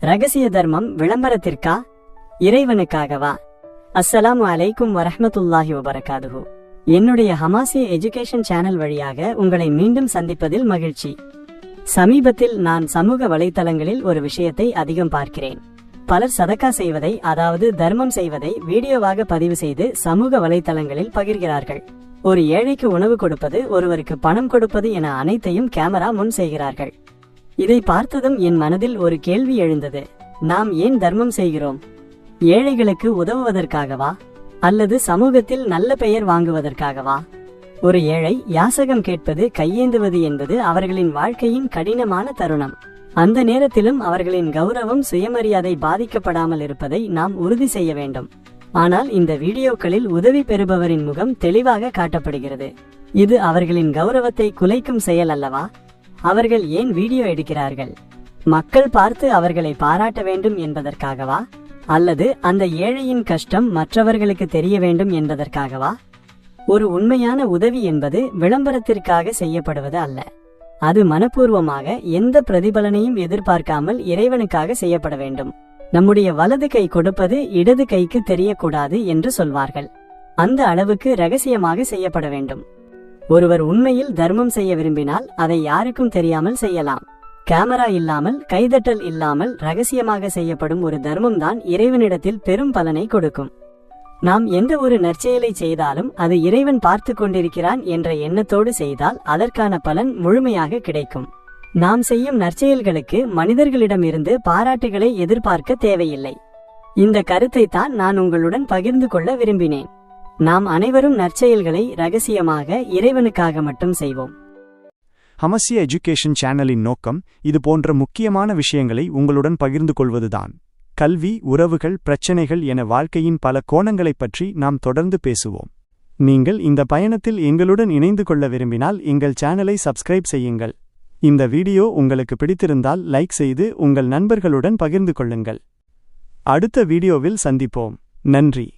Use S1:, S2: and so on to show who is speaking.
S1: ரகசிய தர்மம் விளம்பரத்திற்கா, இறைவனுக்காகவா? அஸ்ஸலாமு அலைக்கும் வரஹ்மத்துல்லாஹி வபரகாதுஹு. என்னுடைய ஹமாசி எஜுகேஷன் சேனல் வழியாக உங்களை மீண்டும் சந்திப்பதில் மகிழ்ச்சி. சமீபத்தில் நான் சமூக வலைத்தளங்களில் ஒரு விஷயத்தை அதிகம் பார்க்கிறேன். பலர் சதக்கா செய்வதை, அதாவது தர்மம் செய்வதை வீடியோவாக பதிவு செய்து சமூக வலைத்தளங்களில் பகிர்கிறார்கள். ஒரு ஏழைக்கு உணவு கொடுப்பது, ஒருவருக்கு பணம் கொடுப்பது என அனைத்தையும் கேமரா முன் செய்கிறார்கள். இதை பார்த்ததும் என் மனதில் ஒரு கேள்வி எழுந்தது. நாம் ஏன் தர்மம் செய்கிறோம்? ஏழைகளுக்கு உதவுவதற்காகவா, அல்லது சமூகத்தில் நல்ல பெயர் வாங்குவதற்காகவா? ஒரு ஏழை யாசகம் கேட்பது, கையேந்துவது என்பது அவர்களின் வாழ்க்கையின் கடினமான தருணம். அந்த நேரத்திலும் அவர்களின் கௌரவம், சுயமரியாதை பாதிக்கப்படாமல் இருப்பதை நாம் உறுதி செய்ய வேண்டும். ஆனால் இந்த வீடியோக்களில் உதவி பெறுபவரின் முகம் தெளிவாக காட்டப்படுகிறது. இது அவர்களின் கௌரவத்தை குலைக்கும் செயல் அல்லவா? அவர்கள் ஏன் வீடியோ எடுக்கிறார்கள்? மக்கள் பார்த்து அவர்களை பாராட்ட வேண்டும் என்பதற்காகவா, அல்லது அந்த ஏழையின் கஷ்டம் மற்றவர்களுக்கு தெரிய வேண்டும் என்பதற்காகவா? ஒரு உண்மையான உதவி என்பது விளம்பரத்திற்காக செய்யப்படுவது அல்ல. அது மனப்பூர்வமாக, எந்த பிரதிபலனையும் எதிர்பார்க்காமல் இறைவனுக்காக செய்யப்பட வேண்டும். நம்முடைய வலது கை கொடுப்பது இடது கைக்கு தெரியக்கூடாது என்று சொல்வார்கள். அந்த அளவுக்கு ரகசியமாக செய்யப்பட வேண்டும். ஒருவர் உண்மையில் தர்மம் செய்ய விரும்பினால் அதை யாருக்கும் தெரியாமல் செய்யலாம். கேமரா இல்லாமல், கைதட்டல் இல்லாமல் ரகசியமாக செய்யப்படும் ஒரு தர்மம் தான் இறைவனிடத்தில் பெரும் பலனை கொடுக்கும். நாம் எந்த ஒரு நற்செயலை செய்தாலும் அது இறைவன் பார்த்து கொண்டிருக்கிறான் என்ற எண்ணத்தோடு செய்தால் அதற்கான பலன் முழுமையாக கிடைக்கும். நாம் செய்யும் நற்செயல்களுக்கு மனிதர்களிடமிருந்து பாராட்டுகளை எதிர்பார்க்க தேவையில்லை. இந்த கருத்தை தான் நான் உங்களுடன் பகிர்ந்து கொள்ள விரும்பினேன். நாம் அனைவரும் நற்செயல்களை ரகசியமாக இறைவனுக்காக மட்டும் செய்வோம்.
S2: ஹமாசி எஜுகேஷன் சேனலின் நோக்கம் இது போன்ற முக்கியமான விஷயங்களை உங்களுடன் பகிர்ந்து கொள்வதுதான். கல்வி, உறவுகள், பிரச்சனைகள் என வாழ்க்கையின் பல கோணங்களைப் பற்றி நாம் தொடர்ந்து பேசுவோம். நீங்கள் இந்த பயணத்தில் எங்களுடன் இணைந்து கொள்ள விரும்பினால் எங்கள் சேனலை சப்ஸ்கிரைப் செய்யுங்கள். இந்த வீடியோ உங்களுக்கு பிடித்திருந்தால் லைக் செய்து உங்கள் நண்பர்களுடன் பகிர்ந்து கொள்ளுங்கள். அடுத்த வீடியோவில் சந்திப்போம். நன்றி.